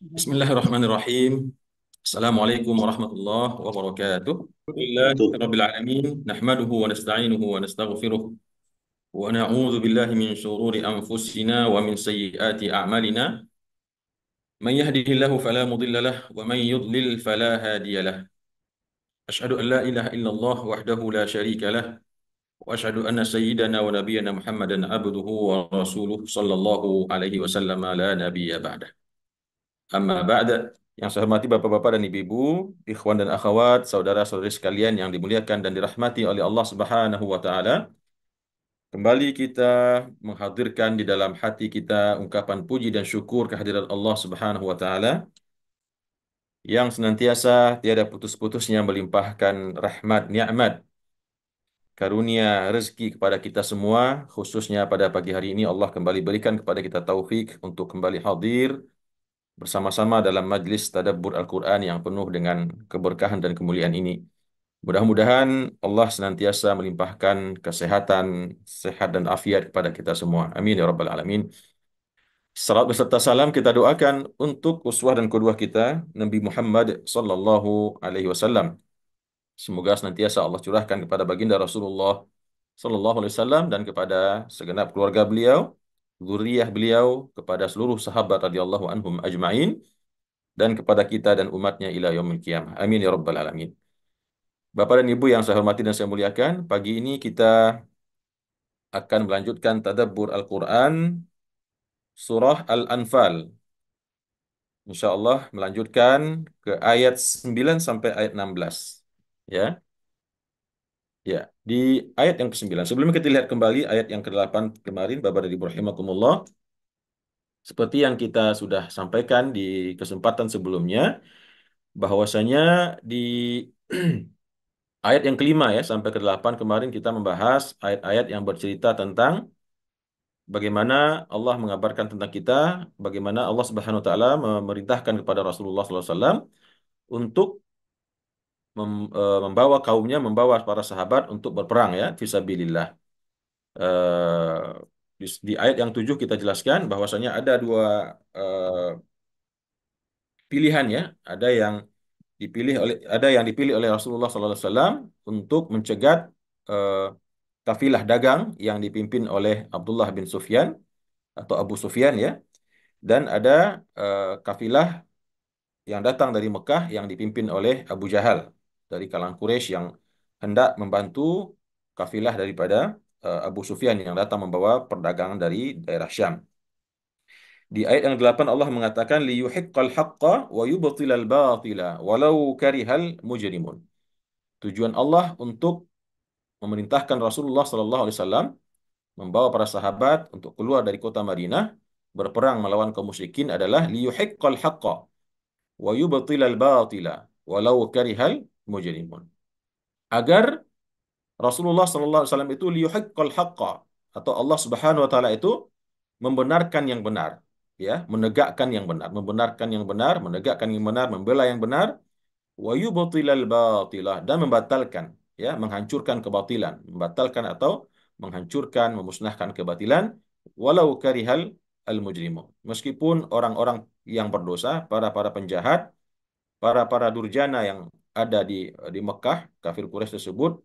Bismillahirrahmanirrahim. Assalamualaikum warahmatullahi wabarakatuh. Alhamdulillah Betul. rabbil alamin nahmaduhu wa nasta'inuhu wa nastaghfiruh wa na'udzu billahi min shururi anfusina wa min sayyiati a'malina. Man yahdihillahu fala mudilla lahu wa man yudlil fala hadiya lahu. Asyhadu an la ilaha illallah wahdahu la syarika lahu wa asyhadu anna sayyidana wa nabiyyana Muhammadan abduhu wa rasuluh sallallahu alaihi wasallam la nabiyya ba'dah. Amma ba'da. Yang saya hormati Bapak-bapak dan Ibu-ibu, ikhwan dan akhwat, saudara-saudari sekalian yang dimuliakan dan dirahmati oleh Allah Subhanahu wa taala. Kembali kita menghadirkan di dalam hati kita ungkapan puji dan syukur kehadirat Allah Subhanahu wa taala yang senantiasa tiada putus-putusnya melimpahkan rahmat, nikmat, karunia, rezeki kepada kita semua, khususnya pada pagi hari ini Allah kembali berikan kepada kita taufik untuk kembali hadir bersama-sama dalam majlis tadabbur Al-Quran yang penuh dengan keberkahan dan kemuliaan ini. Mudah-mudahan Allah senantiasa melimpahkan kesehatan, sehat dan afiat kepada kita semua. Amin ya rabbal alamin. Salat beserta salam kita doakan untuk uswah dan qudwah kita Nabi Muhammad sallallahu alaihi wasallam. Semoga senantiasa Allah curahkan kepada baginda Rasulullah sallallahu alaihi wasallam dan kepada segenap keluarga beliau, zuriyah beliau, kepada seluruh sahabat radhiyallahu anhum ajmain dan kepada kita dan umatnya ila yaumil qiyamah. Amin ya rabbal alamin. Bapak dan Ibu yang saya hormati dan saya muliakan, pagi ini kita akan melanjutkan tadabbur Al-Quran surah Al-Anfal. Insya Allah melanjutkan ke ayat 9 sampai ayat 16. Ya, ya. Di ayat yang ke-9. Sebelumnya kita lihat kembali ayat yang ke-8 kemarin, Bapak dan Ibu rahimakumullah. Seperti yang kita sudah sampaikan di kesempatan sebelumnya, bahwasanya di ayat yang kelima ya sampai ke-8 kemarin kita membahas ayat-ayat yang bercerita tentang bagaimana Allah mengabarkan tentang kita, bagaimana Allah Subhanahu wa taala memerintahkan kepada Rasulullah SAW untuk membawa kaumnya, membawa para sahabat untuk berperang ya, fisabilillah. Di ayat yang 7 kita jelaskan bahwasanya ada dua pilihan ya, ada yang dipilih oleh Rasulullah SAW untuk mencegat eh, kafilah dagang yang dipimpin oleh Abdullah bin Sufyan atau Abu Sufyan ya, dan ada kafilah yang datang dari Mekah yang dipimpin oleh Abu Jahal dari kalangan Quraisy yang hendak membantu kafilah daripada Abu Sufyan yang datang membawa perdagangan dari daerah Syam. Di ayat yang 8 Allah mengatakan liyuhiqqal haqqa wa yubtilal batila walau karihal mujrimun. Tujuan Allah untuk memerintahkan Rasulullah sallallahu alaihi wasallam membawa para sahabat untuk keluar dari kota Madinah berperang melawan kaum musyrikin adalah liyuhiqqal haqqa wa yubtilal batila walau karihal mujrimun. Agar Rasulullah sallallahu alaihi wasallam itu liyuhiqqal haqqa atau Allah Subhanahu wa taala itu membenarkan yang benar, ya, menegakkan yang benar, membenarkan yang benar, menegakkan yang benar, membela yang benar, wa yubtilal batilah dan membatalkan, ya, menghancurkan kebatilan, membatalkan atau menghancurkan, memusnahkan kebatilan, walau karihal al-mujrimun. Meskipun orang-orang yang berdosa, para penjahat, para durjana yang ada di Mekah, kafir Quraisy tersebut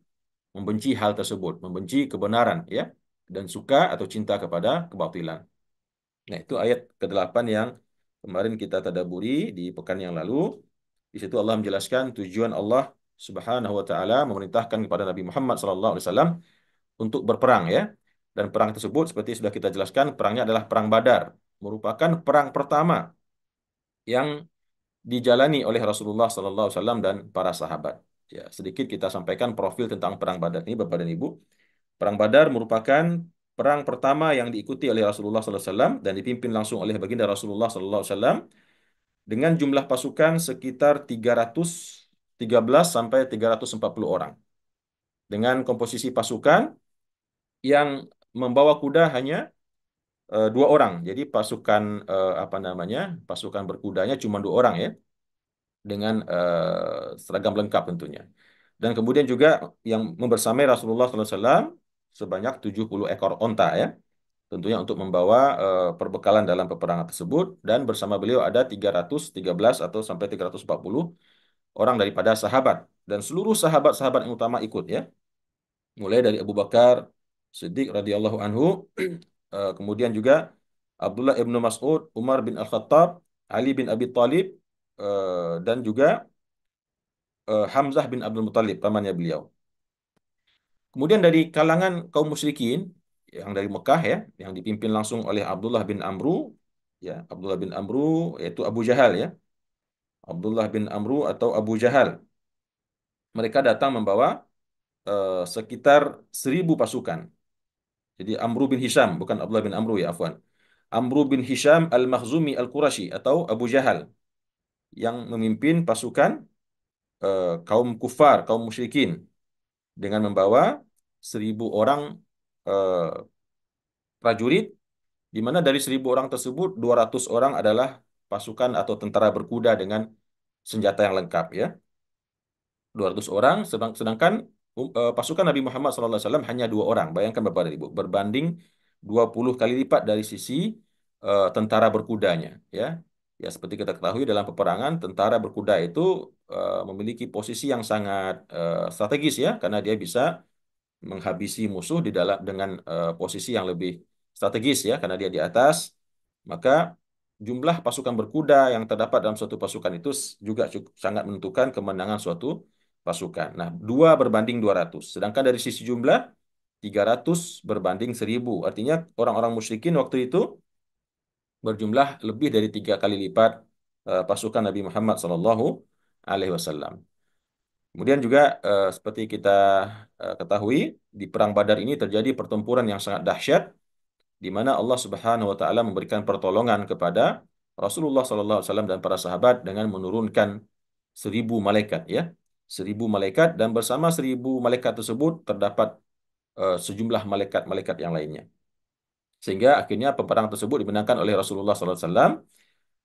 membenci hal tersebut, membenci kebenaran, ya, dan suka atau cinta kepada kebatilan. Nah, itu ayat ke-8 yang kemarin kita tadaburi di pekan yang lalu. Di situ Allah menjelaskan tujuan Allah Subhanahu wa taala memerintahkan kepada Nabi Muhammad sallallahu alaihi wasallam untuk berperang ya. Dan perang tersebut seperti sudah kita jelaskan, perangnya adalah perang Badar, merupakan perang pertama yang dijalani oleh Rasulullah sallallahu alaihi wasallam dan para sahabat. Ya, sedikit kita sampaikan profil tentang perang Badar ini Bapak dan Ibu. Perang Badar merupakan perang pertama yang diikuti oleh Rasulullah sallallahu alaihi wasallam dan dipimpin langsung oleh baginda Rasulullah sallallahu alaihi wasallam dengan jumlah pasukan sekitar 313 sampai 340 orang. Dengan komposisi pasukan yang membawa kuda hanya dua orang. Jadi pasukan apa namanya? Pasukan berkudanya cuma dua orang ya, dengan seragam lengkap tentunya. Dan kemudian juga yang membersamai Rasulullah SAW sebanyak 70 ekor onta ya. tentunya untuk membawa perbekalan dalam peperangan tersebut, dan bersama beliau ada 313 atau sampai 340 orang daripada sahabat, dan seluruh sahabat-sahabat yang utama ikut ya, mulai dari Abu Bakar Siddiq radhiyallahu anhu, kemudian juga Abdullah ibnu Mas'ud, Umar bin Al-Khattab, Ali bin Abi Thalib, dan juga Hamzah bin Abdul Muthalib, pamannya beliau. Kemudian dari kalangan kaum musyrikin yang dari Mekah ya, yang dipimpin langsung oleh Abdullah bin Amru, ya Abdullah bin Amru yaitu Abu Jahal ya, Abdullah bin Amru atau Abu Jahal. Mereka datang membawa sekitar 1.000 pasukan. Jadi Amru bin Hisham, bukan Abdullah bin Amru ya, afwan. Amru bin Hisham Al-Makhzumi Al-Qurashi atau Abu Jahal yang memimpin pasukan kaum kufar, kaum musyrikin dengan membawa 1.000 orang eh, prajurit, di mana dari 1.000 orang tersebut 200 orang adalah pasukan atau tentara berkuda dengan senjata yang lengkap ya. 200 orang, sedangkan pasukan Nabi Muhammad SAW hanya 2 orang. Bayangkan Bapak dan Ibu, berbanding 20 kali lipat dari sisi tentara berkudanya ya. Ya seperti kita ketahui dalam peperangan, tentara berkuda itu memiliki posisi yang sangat strategis ya, karena dia bisa menghabisi musuh di dalam dengan posisi yang lebih strategis ya, karena dia di atas. Maka jumlah pasukan berkuda yang terdapat dalam suatu pasukan itu juga sangat menentukan kemenangan suatu pasukan. Nah, 2 berbanding 200. Sedangkan dari sisi jumlah 300 berbanding 1.000. Artinya orang-orang musyrikin waktu itu berjumlah lebih dari 3 kali lipat pasukan Nabi Muhammad SAW. Kemudian juga seperti kita ketahui, di Perang Badar ini terjadi pertempuran yang sangat dahsyat, di mana Allah Subhanahu wa taala memberikan pertolongan kepada Rasulullah SAW dan para sahabat dengan menurunkan 1.000 malaikat ya. 1.000 malaikat, dan bersama 1.000 malaikat tersebut terdapat sejumlah malaikat-malaikat yang lainnya. Sehingga akhirnya peperangan tersebut dimenangkan oleh Rasulullah SAW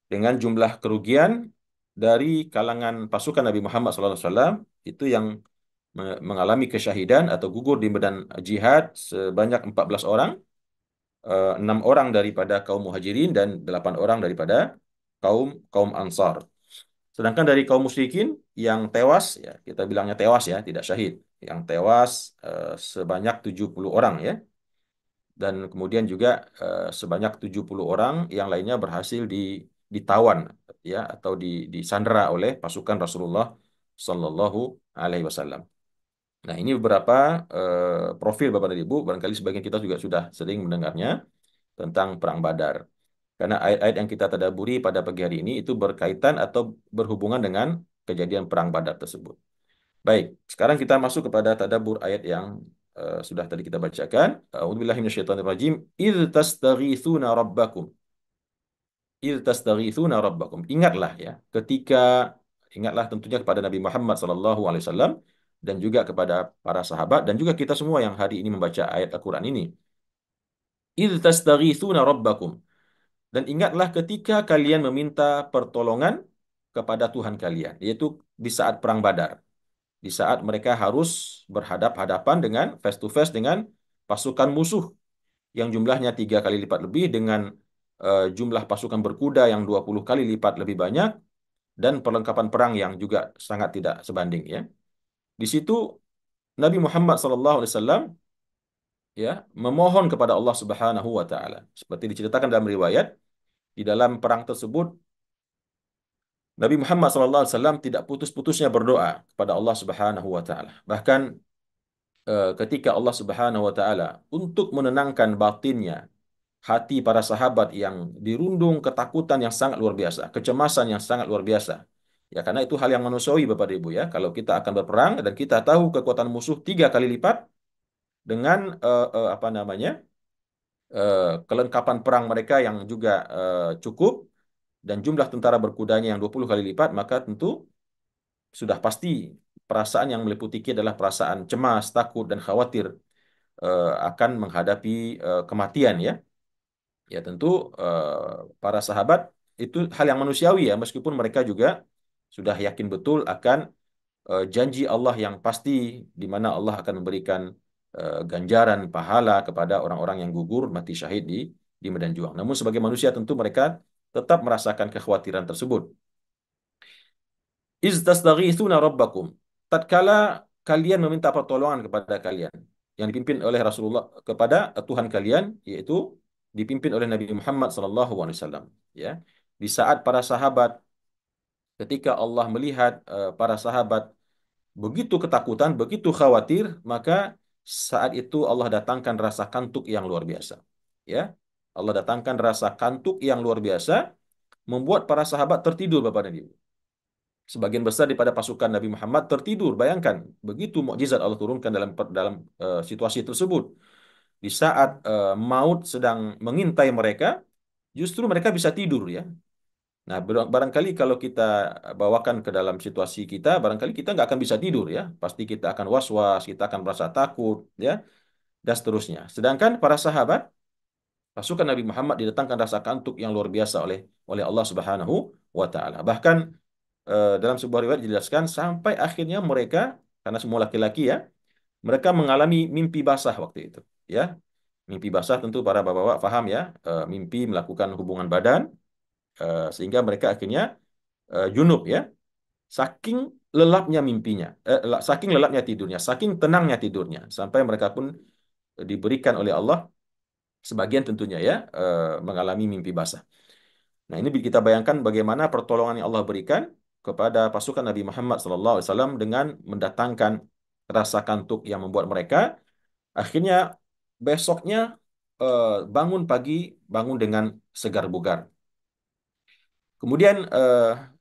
dengan jumlah kerugian dari kalangan pasukan Nabi Muhammad SAW itu yang mengalami kesyahidan atau gugur di medan jihad sebanyak 14 orang, 6 orang daripada kaum muhajirin dan 8 orang daripada kaum kaum Ansar. Sedangkan dari kaum musyrikin yang tewas, ya kita bilangnya tewas ya, tidak syahid, yang tewas sebanyak 70 orang ya. Dan kemudian juga sebanyak 70 orang yang lainnya berhasil ditawan ya, atau disandera oleh pasukan Rasulullah Sallallahu Alaihi Wasallam. Nah, ini beberapa profil Bapak dan Ibu, barangkali sebagian kita juga sudah sering mendengarnya tentang Perang Badar. Karena ayat-ayat yang kita tadaburi pada pagi hari ini itu berkaitan atau berhubungan dengan kejadian Perang Badar tersebut. Baik, sekarang kita masuk kepada tadabur ayat yang sudah tadi kita bacakan. A'udzubillahi minasyaitonirrajim. Idz tastaghitsuna rabbakum. Idz tastaghitsuna rabbakum. Ingatlah ya, ketika ingatlah tentunya kepada Nabi Muhammad SAW dan juga kepada para sahabat dan juga kita semua yang hari ini membaca ayat Al-Qur'an ini. Idz tastaghitsuna rabbakum. Dan ingatlah ketika kalian meminta pertolongan kepada Tuhan kalian, yaitu di saat perang Badar. Di saat mereka harus berhadap-hadapan dengan face to face dengan pasukan musuh yang jumlahnya 3 kali lipat lebih, dengan jumlah pasukan berkuda yang 20 kali lipat lebih banyak, dan perlengkapan perang yang juga sangat tidak sebanding ya. Di situ Nabi Muhammad SAW ya memohon kepada Allah Subhanahu wa taala. Seperti diceritakan dalam riwayat, di dalam perang tersebut Nabi Muhammad SAW tidak putus-putusnya berdoa kepada Allah Subhanahu wa taala. Bahkan ketika Allah Subhanahu wa taala untuk menenangkan batinnya hati para sahabat yang dirundung ketakutan yang sangat luar biasa, kecemasan yang sangat luar biasa. Ya, karena itu hal yang manusiawi Bapak dan Ibu ya. Kalau kita akan berperang dan kita tahu kekuatan musuh 3 kali lipat dengan apa namanya? Kelengkapan perang mereka yang juga cukup, dan jumlah tentara berkudanya yang 20 kali lipat, maka tentu sudah pasti perasaan yang meliputi kita adalah perasaan cemas, takut, dan khawatir akan menghadapi kematian ya. Ya tentu para sahabat itu hal yang manusiawi ya, meskipun mereka juga sudah yakin betul akan janji Allah yang pasti, di mana Allah akan memberikan ganjaran pahala kepada orang-orang yang gugur mati syahid di medan juang. Namun sebagai manusia tentu mereka tetap merasakan kekhawatiran tersebut. Iz tastaghithuna rabbakum. Tatkala kalian meminta pertolongan kepada kalian yang dipimpin oleh Rasulullah kepada Tuhan kalian, yaitu dipimpin oleh Nabi Muhammad SAW. Ya, di saat para sahabat, ketika Allah melihat para sahabat begitu ketakutan, begitu khawatir, maka saat itu Allah datangkan rasa kantuk yang luar biasa. Ya, Allah datangkan rasa kantuk yang luar biasa, membuat para sahabat tertidur, Bapak dan Ibu. Sebagian besar daripada pasukan Nabi Muhammad tertidur. Bayangkan, begitu mukjizat Allah turunkan dalam situasi tersebut. Di saat maut sedang mengintai mereka, justru mereka bisa tidur ya. Nah, barangkali kalau kita bawakan ke dalam situasi kita, barangkali kita nggak akan bisa tidur ya. Pasti kita akan was-was, kita akan merasa takut ya, dan seterusnya. Sedangkan para sahabat, pasukan Nabi Muhammad didatangkan rasa kantuk yang luar biasa oleh oleh Allah Subhanahu wa taala. Bahkan dalam sebuah riwayat dijelaskan sampai akhirnya mereka, karena semua laki-laki ya, mereka mengalami mimpi basah waktu itu ya. Mimpi basah tentu para bapak-bapak paham ya, mimpi melakukan hubungan badan, sehingga mereka akhirnya junub ya, saking lelapnya mimpinya, saking lelapnya tidurnya, saking tenangnya tidurnya, sampai mereka pun diberikan oleh Allah sebagian tentunya ya, mengalami mimpi basah. Nah, ini kita bayangkan bagaimana pertolongan yang Allah berikan kepada pasukan Nabi Muhammad SAW dengan mendatangkan rasa kantuk yang membuat mereka akhirnya besoknya bangun pagi, bangun dengan segar bugar. Kemudian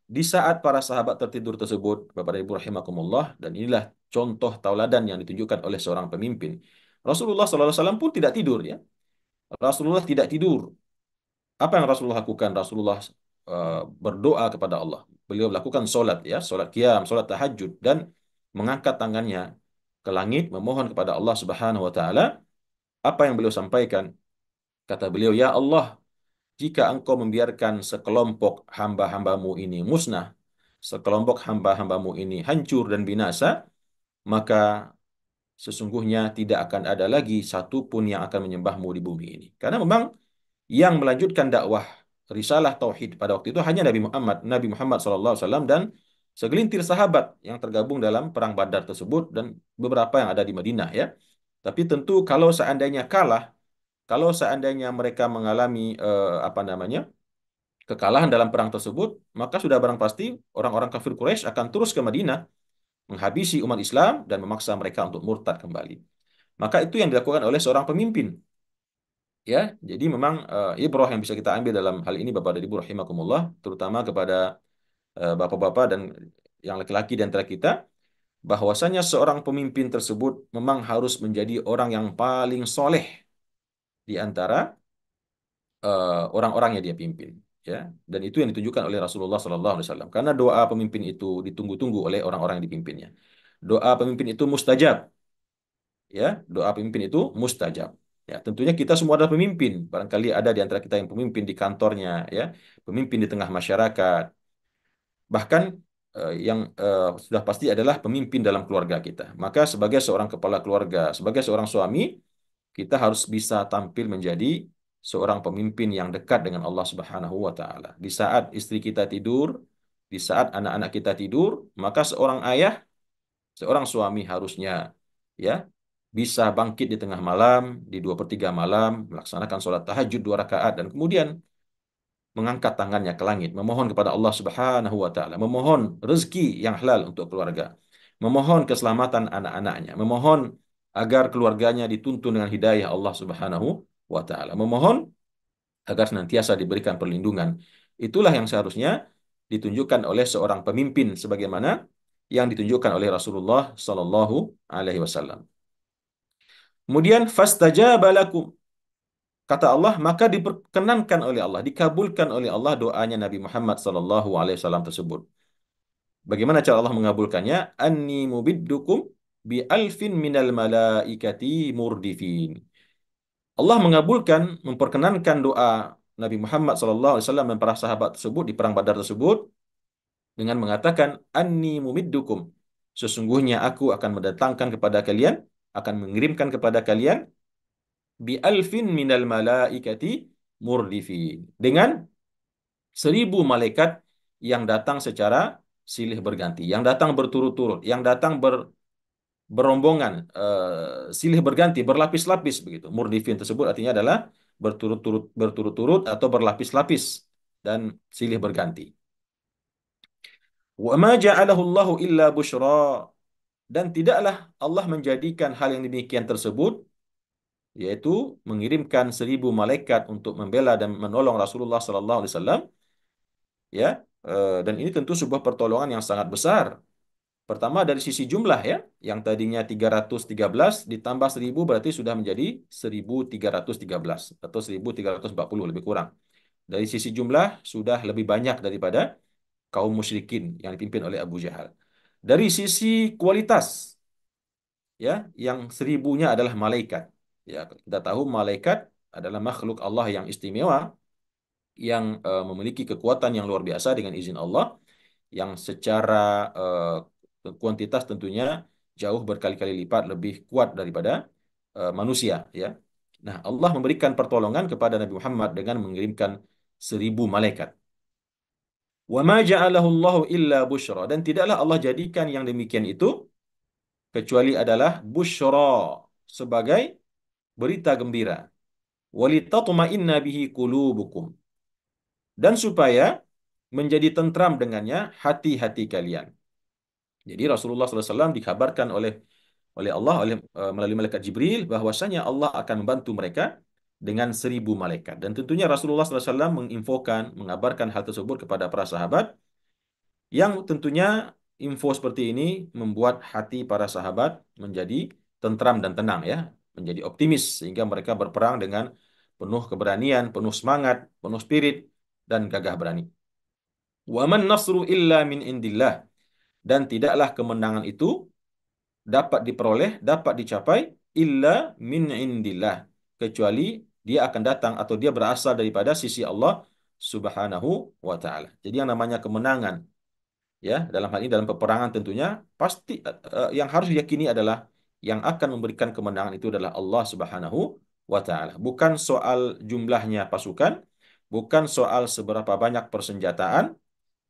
di saat para sahabat tertidur tersebut, Bapak dan Ibu rahimakumullah, dan inilah contoh tauladan yang ditunjukkan oleh seorang pemimpin. Rasulullah SAW pun tidak tidur ya. Rasulullah tidak tidur. Apa yang Rasulullah lakukan? Rasulullah berdoa kepada Allah. Beliau melakukan solat ya, solat qiyam, solat tahajud, dan mengangkat tangannya ke langit, memohon kepada Allah Subhanahu Wa Taala. Apa yang beliau sampaikan? Kata beliau, Ya Allah, jika engkau membiarkan sekelompok hamba-hambamu ini musnah, sekelompok hamba-hambamu ini hancur dan binasa, maka sesungguhnya tidak akan ada lagi satupun yang akan menyembahmu di bumi ini. Karena memang yang melanjutkan dakwah risalah tauhid pada waktu itu hanya Nabi Muhammad SAW dan segelintir sahabat yang tergabung dalam perang Badar tersebut dan beberapa yang ada di Madinah ya. Tapi tentu kalau seandainya kalah, kalau seandainya mereka mengalami apa namanya kekalahan dalam perang tersebut, maka sudah barang pasti orang-orang kafir Quraisy akan terus ke Madinah menghabisi umat Islam dan memaksa mereka untuk murtad kembali. Maka itu yang dilakukan oleh seorang pemimpin. Ya, jadi memang ibrah yang bisa kita ambil dalam hal ini Bapak dan Ibu rahimakumullah, terutama kepada bapak-bapak dan yang laki-laki di antara kita, bahwasanya seorang pemimpin tersebut memang harus menjadi orang yang paling soleh di antara orang-orang yang dia pimpin. Ya, dan itu yang ditunjukkan oleh Rasulullah SAW. Karena doa pemimpin itu ditunggu-tunggu oleh orang-orang yang dipimpinnya. Doa pemimpin itu mustajab. Ya, doa pemimpin itu mustajab. Ya, tentunya kita semua adalah pemimpin. Barangkali ada di antara kita yang pemimpin di kantornya, ya, pemimpin di tengah masyarakat. Bahkan yang sudah pasti adalah pemimpin dalam keluarga kita. Maka sebagai seorang kepala keluarga, sebagai seorang suami, kita harus bisa tampil menjadi seorang pemimpin yang dekat dengan Allah Subhanahu wa taala. Di saat istri kita tidur, di saat anak-anak kita tidur, maka seorang ayah, seorang suami harusnya ya bisa bangkit di tengah malam, di 2/3 malam, melaksanakan sholat tahajud 2 rakaat, dan kemudian mengangkat tangannya ke langit, memohon kepada Allah Subhanahu wa taala, memohon rezeki yang halal untuk keluarga, memohon keselamatan anak-anaknya, memohon agar keluarganya dituntun dengan hidayah Allah Subhanahu wa taala, memohon agar senantiasa diberikan perlindungan. Itulah yang seharusnya ditunjukkan oleh seorang pemimpin sebagaimana yang ditunjukkan oleh Rasulullah sallallahu alaihi wasallam. Kemudian fastajaba lakum. Kata Allah, maka diperkenankan oleh Allah, dikabulkan oleh Allah doanya Nabi Muhammad SAW tersebut. Bagaimana cara Allah mengabulkannya? Anni mubiddukum bi alfin minal malaikati murdifin. Allah mengabulkan, memperkenankan doa Nabi Muhammad SAW dan para sahabat tersebut di perang Badar tersebut dengan mengatakan Anni mumiddukum. Sesungguhnya aku akan mendatangkan kepada kalian akan mengirimkan kepada kalian bi alfin minal malaikati murdifin. Dengan 1.000 malaikat yang datang secara silih berganti, yang datang berturut-turut, yang datang berombongan, silih berganti, berlapis-lapis begitu. Murdifin tersebut artinya adalah berturut-turut atau berlapis-lapis dan silih berganti. Wa ma ja'alahu Allahu illa busyra, dan tidaklah Allah menjadikan hal yang demikian tersebut, yaitu mengirimkan 1.000 malaikat untuk membela dan menolong Rasulullah Sallallahu Alaihi Wasallam, ya. Dan ini tentu sebuah pertolongan yang sangat besar. Pertama dari sisi jumlah, ya, yang tadinya 313 ditambah 1.000 berarti sudah menjadi 1.313 atau 1.340 lebih kurang. Dari sisi jumlah sudah lebih banyak daripada kaum musyrikin yang dipimpin oleh Abu Jahal. Dari sisi kualitas, ya, yang 1.000-nya adalah malaikat. Ya, kita tahu malaikat adalah makhluk Allah yang istimewa, yang memiliki kekuatan yang luar biasa dengan izin Allah, yang secara kuantitas tentunya jauh berkali-kali lipat lebih kuat daripada manusia, ya. Nah, Allah memberikan pertolongan kepada Nabi Muhammad dengan mengirimkan 1.000 malaikat. Wa ma ja'alahu Allahu illa busyra, dan tidaklah Allah jadikan yang demikian itu kecuali adalah busyra, sebagai berita gembira. Walitatma'inna bihi qulubukum, dan supaya menjadi tentram dengannya hati-hati kalian. Jadi Rasulullah SAW dikabarkan oleh Allah, melalui malaikat Jibril, bahwasanya Allah akan membantu mereka dengan 1.000 malaikat. Dan tentunya Rasulullah SAW menginfokan, mengabarkan hal tersebut kepada para sahabat, yang tentunya info seperti ini membuat hati para sahabat menjadi tentram dan tenang, ya, menjadi optimis, sehingga mereka berperang dengan penuh keberanian, penuh semangat, penuh spirit, dan gagah berani. Wa man nasru illa min indillah, dan tidaklah kemenangan itu dapat diperoleh, dapat dicapai illa min indillah, kecuali dia akan datang atau dia berasal daripada sisi Allah Subhanahu wa taala. Jadi yang namanya kemenangan, ya, dalam hal ini dalam peperangan tentunya pasti yang harus diyakini adalah yang akan memberikan kemenangan itu adalah Allah Subhanahu wa taala. Bukan soal jumlahnya pasukan, bukan soal seberapa banyak persenjataan,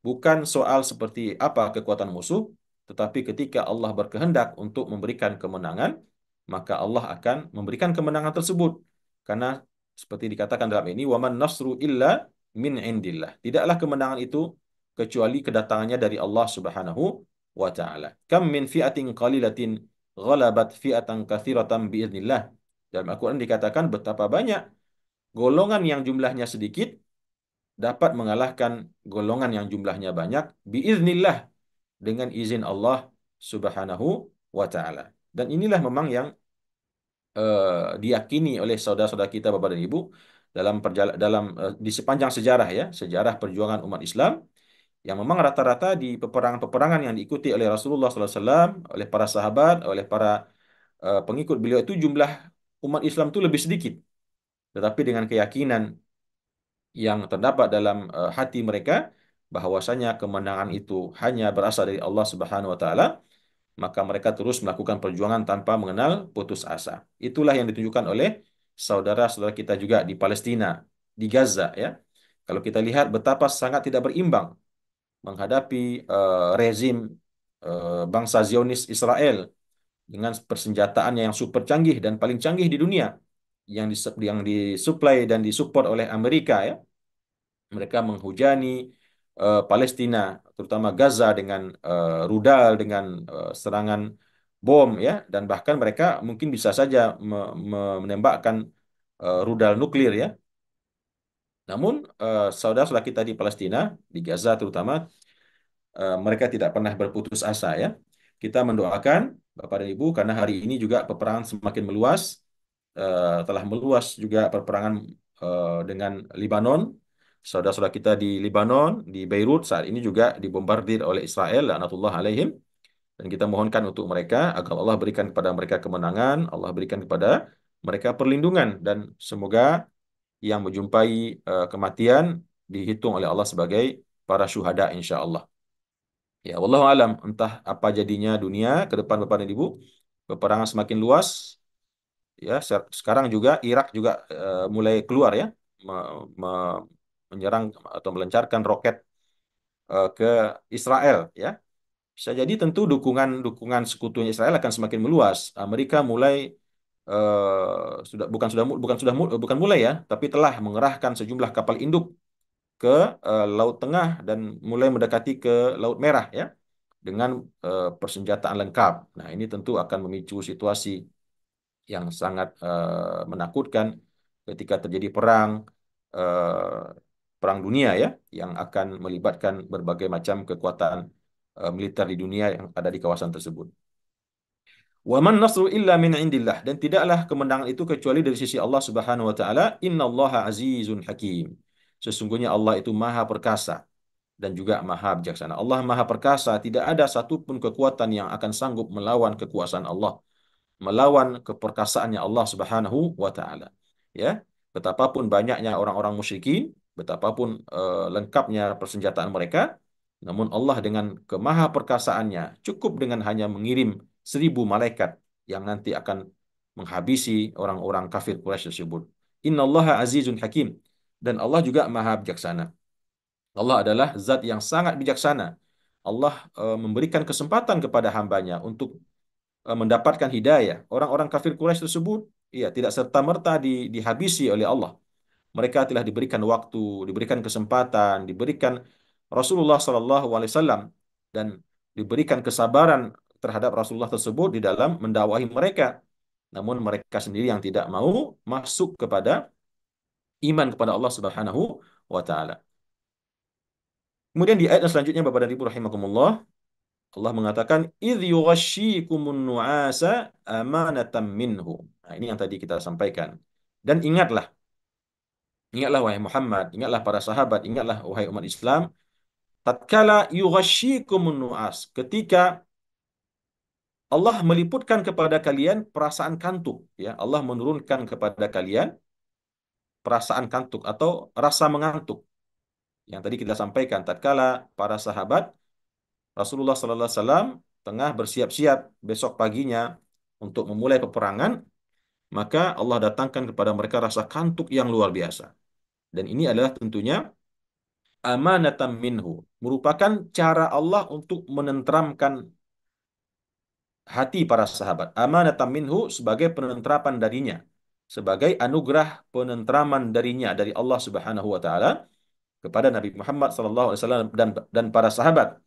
bukan soal seperti apa kekuatan musuh, tetapi ketika Allah berkehendak untuk memberikan kemenangan, maka Allah akan memberikan kemenangan tersebut. Karena seperti dikatakan dalam ini, waman nasru illa min indillah. Tidaklah kemenangan itu kecuali kedatangannya dari Allah Subhanahu wa taala. Kam min fi'atin qalilatin ghalabat fi'atan katsiratan biiznillah. Dalam Al-Qur'an dikatakan betapa banyak golongan yang jumlahnya sedikit dapat mengalahkan golongan yang jumlahnya banyak biiznillah, dengan izin Allah Subhanahu wa taala. Dan inilah memang yang diyakini oleh saudara-saudara kita Bapak dan Ibu dalam di sepanjang sejarah, ya, sejarah perjuangan umat Islam, yang memang rata-rata di peperangan-peperangan yang diikuti oleh Rasulullah SAW, oleh para sahabat, oleh para pengikut beliau itu jumlah umat Islam itu lebih sedikit. Tetapi dengan keyakinan yang terdapat dalam hati mereka bahwasanya kemenangan itu hanya berasal dari Allah Subhanahu wa taala, maka mereka terus melakukan perjuangan tanpa mengenal putus asa. Itulah yang ditunjukkan oleh saudara-saudara kita juga di Palestina, di Gaza, ya. Kalau kita lihat betapa sangat tidak berimbang menghadapi rezim bangsa Zionis Israel dengan persenjataannya yang super canggih dan paling canggih di dunia, yang disuplai dan disupport oleh Amerika, ya. Mereka menghujani Palestina, terutama Gaza, dengan rudal, dengan serangan bom, ya, dan bahkan mereka mungkin bisa saja menembakkan rudal nuklir, ya. Namun saudara-saudara kita di Palestina, di Gaza terutama, mereka tidak pernah berputus asa, ya. Kita mendoakan Bapak dan Ibu karena hari ini juga peperangan semakin meluas, telah meluas juga peperangan dengan Libanon. Saudara-saudara kita di Libanon, di Beirut saat ini juga dibombardir oleh Israel, laknatullah alaihim. Dan kita mohonkan untuk mereka agar Allah berikan kepada mereka kemenangan, Allah berikan kepada mereka perlindungan, dan semoga yang menjumpai kematian dihitung oleh Allah sebagai para syuhada insya Allah. Ya, wallahu alam, entah apa jadinya dunia ke depan Bapak dan Ibu. peperangan semakin luas, ya sekarang juga Irak juga mulai keluar ya, me- menyerang atau melancarkan roket ke Israel ya. Bisa jadi tentu dukungan dukungan sekutunya Israel akan semakin meluas. Amerika mulai sudah bukan sudah bukan sudah bukan mulai ya, tapi telah mengerahkan sejumlah kapal induk ke Laut Tengah dan mulai mendekati ke Laut Merah ya dengan persenjataan lengkap. Nah, ini tentu akan memicu situasi yang sangat menakutkan ketika terjadi eh, perang dunia ya yang akan melibatkan berbagai macam kekuatan militer di dunia yang ada di kawasan tersebut. Wa man nasru illa min indillah, dan tidaklah kemenangan itu kecuali dari sisi Allah Subhanahu wa taala. Innallaha azizun hakim. Sesungguhnya Allah itu maha perkasa dan juga maha bijaksana. Allah maha perkasa, tidak ada satupun kekuatan yang akan sanggup melawan kekuasaan Allah, melawan keperkasaannya Allah Subhanahu wa taala. Ya, betapapun banyaknya orang-orang musyrikin, betapapun lengkapnya persenjataan mereka, namun Allah dengan kemaha perkasaannya cukup dengan hanya mengirim 1.000 malaikat yang nanti akan menghabisi orang-orang kafir Quraisy tersebut. Innallaha azizun hakim, dan Allah juga maha bijaksana. Allah adalah zat yang sangat bijaksana. Allah memberikan kesempatan kepada hambanya untuk mendapatkan hidayah. Orang-orang kafir Quraisy tersebut, ya, tidak serta-merta dihabisi oleh Allah. Mereka telah diberikan waktu, diberikan kesempatan, diberikan Rasulullah SAW dan diberikan kesabaran terhadap Rasulullah tersebut di dalam mendakwahi mereka. Namun mereka sendiri yang tidak mau masuk kepada iman kepada Allah Subhanahu wa taala. Kemudian di ayat yang selanjutnya Bapak dan Ibu rahimakumullah, Allah mengatakan idh yughashshikumun nu'asa amanatan minhu. Nah, ini yang tadi kita sampaikan. Dan ingatlah wahai Muhammad, ingatlah para sahabat, ingatlah wahai umat Islam, tatkala yughashshikumun nu'as, ketika Allah meliputkan kepada kalian perasaan kantuk, ya. Allah menurunkan kepada kalian perasaan kantuk atau rasa mengantuk. Yang tadi kita sampaikan, tatkala para sahabat Rasulullah sallallahu alaihi wasallam tengah bersiap-siap besok paginya untuk memulai peperangan, maka Allah datangkan kepada mereka rasa kantuk yang luar biasa. Dan ini adalah tentunya amanatan minhu, merupakan cara Allah untuk menenteramkan hati para sahabat. Amanatan minhu sebagai penentrapan darinya, sebagai anugerah penentraman darinya dari Allah Subhanahu wa taala kepada Nabi Muhammad sallallahu alaihi wasallam dan para sahabat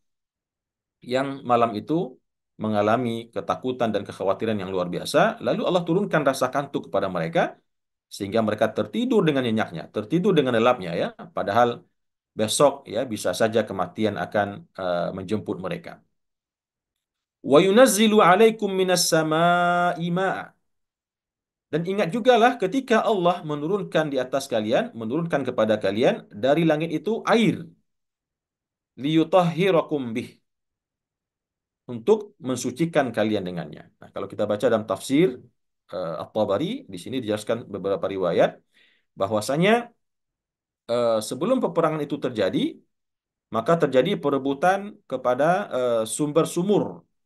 yang malam itu mengalami ketakutan dan kekhawatiran yang luar biasa. Lalu Allah turunkan rasa kantuk kepada mereka sehingga mereka tertidur dengan nyenyaknya, tertidur dengan lelapnya ya. Padahal besok ya bisa saja kematian akan menjemput mereka. Wa yunazzilu 'alaikum minas sama'i ma'a. Dan ingat jugalah ketika Allah menurunkan di atas kalian, menurunkan kepada kalian dari langit itu air, liyutahhirakum bih, untuk mensucikan kalian dengannya. Nah, kalau kita baca dalam tafsir At-Tabari, di sini dijelaskan beberapa riwayat bahwasanya sebelum peperangan itu terjadi, maka terjadi perebutan kepada sumber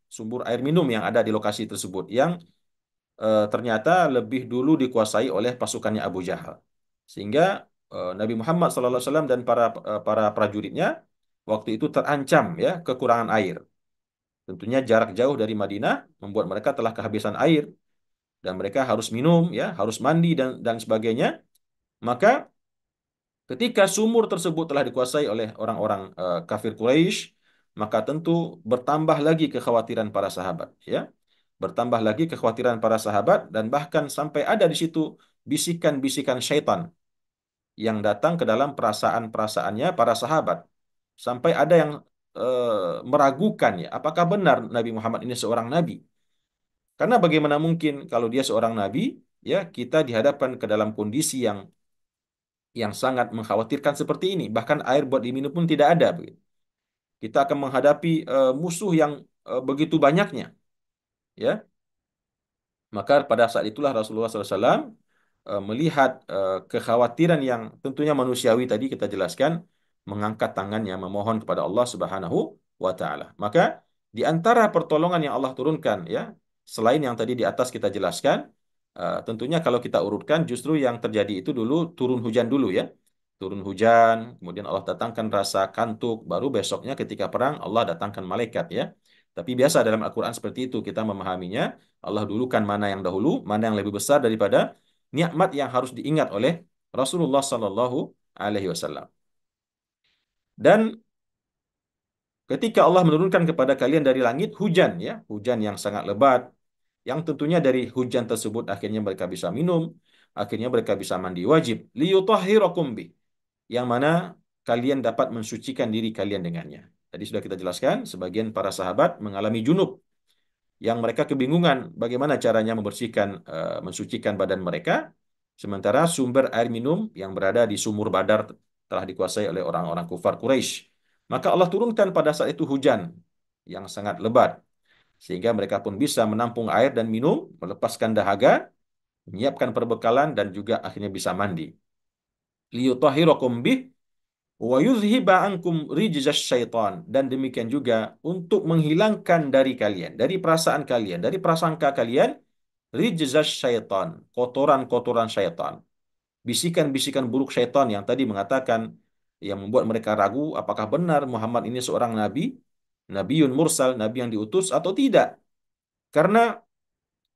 sumur air minum yang ada di lokasi tersebut yang ternyata lebih dulu dikuasai oleh pasukannya Abu Jahal. Sehingga Nabi Muhammad SAW dan para prajuritnya waktu itu terancam ya kekurangan air. Tentunya jarak jauh dari Madinah membuat mereka telah kehabisan air dan mereka harus minum ya, harus mandi dan sebagainya. Maka ketika sumur tersebut telah dikuasai oleh orang-orang kafir Quraisy, maka tentu bertambah lagi kekhawatiran para sahabat ya. Bertambah lagi kekhawatiran para sahabat dan bahkan sampai ada di situ bisikan-bisikan syaitan yang datang ke dalam perasaan-perasaannya para sahabat. Sampai ada yang meragukan ya, apakah benar Nabi Muhammad ini seorang nabi? Karena bagaimana mungkin kalau dia seorang nabi, ya kita dihadapkan ke dalam kondisi yang sangat mengkhawatirkan seperti ini. Bahkan air buat diminum pun tidak ada. Begitu. Kita akan menghadapi musuh yang begitu banyaknya. Ya, maka pada saat itulah Rasulullah SAW melihat kekhawatiran yang tentunya manusiawi tadi kita jelaskan, mengangkat tangannya memohon kepada Allah Subhanahu wa taala. Maka di antara pertolongan yang Allah turunkan ya, selain yang tadi di atas kita jelaskan, tentunya kalau kita urutkan justru yang terjadi itu dulu turun hujan dulu ya. Turun hujan, kemudian Allah datangkan rasa kantuk, baru besoknya ketika perang Allah datangkan malaikat ya. Tapi biasa dalam Al-Quran seperti itu kita memahaminya. Allah dulukan mana yang dahulu, mana yang lebih besar daripada nikmat yang harus diingat oleh Rasulullah Sallallahu Alaihi Wasallam. Dan ketika Allah menurunkan kepada kalian dari langit hujan ya, hujan yang sangat lebat, yang tentunya dari hujan tersebut akhirnya mereka bisa minum, akhirnya mereka bisa mandi wajib, liyutahhirakum bih, yang mana kalian dapat mensucikan diri kalian dengannya. Tadi sudah kita jelaskan, sebagian para sahabat mengalami junub, yang mereka kebingungan bagaimana caranya mensucikan badan mereka, sementara sumber air minum yang berada di sumur Badar telah dikuasai oleh orang-orang kufar Quraisy. Maka Allah turunkan pada saat itu hujan yang sangat lebat, sehingga mereka pun bisa menampung air dan minum, melepaskan dahaga, menyiapkan perbekalan, dan juga akhirnya bisa mandi. Liyutahhirakum bih wa yuzhiba ankum rijzas syaitan, dan demikian juga untuk menghilangkan dari kalian, dari perasaan kalian, dari prasangka kalian, rijzas syaitan, kotoran-kotoran syaitan, bisikan-bisikan buruk syaitan yang tadi mengatakan, yang membuat mereka ragu apakah benar Muhammad ini seorang nabi, nabiun mursal, nabi yang diutus atau tidak. Karena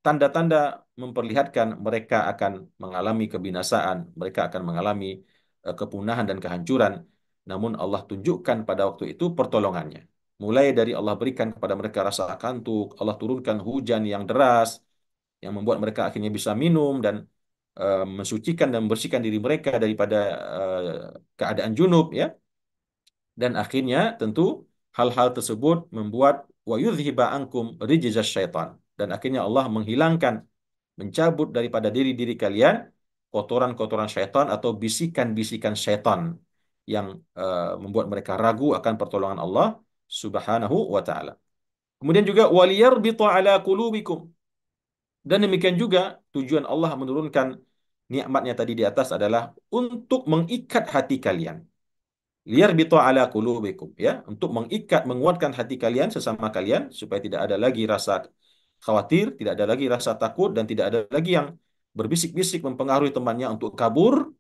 tanda-tanda memperlihatkan mereka akan mengalami kebinasaan, mereka akan mengalami kepunahan dan kehancuran. Namun Allah tunjukkan pada waktu itu pertolongannya. Mulai dari Allah berikan kepada mereka rasa kantuk, Allah turunkan hujan yang deras, yang membuat mereka akhirnya bisa minum dan mensucikan dan membersihkan diri mereka daripada keadaan junub ya. Dan akhirnya tentu hal-hal tersebut membuat wa yudhiba ankum rijzas syaitan, dan akhirnya Allah menghilangkan, mencabut daripada diri-diri kalian kotoran-kotoran syaitan atau bisikan-bisikan syaitan yang membuat mereka ragu akan pertolongan Allah Subhanahu wa taala. Kemudian juga waliyarbita ala qulubikum, dan demikian juga tujuan Allah menurunkan nikmatnya tadi di atas adalah untuk mengikat hati kalian. Liyarbita ala qulubikum ya, untuk mengikat, menguatkan hati kalian sesama kalian supaya tidak ada lagi rasa khawatir, tidak ada lagi rasa takut, dan tidak ada lagi yang berbisik-bisik mempengaruhi temannya untuk kabur,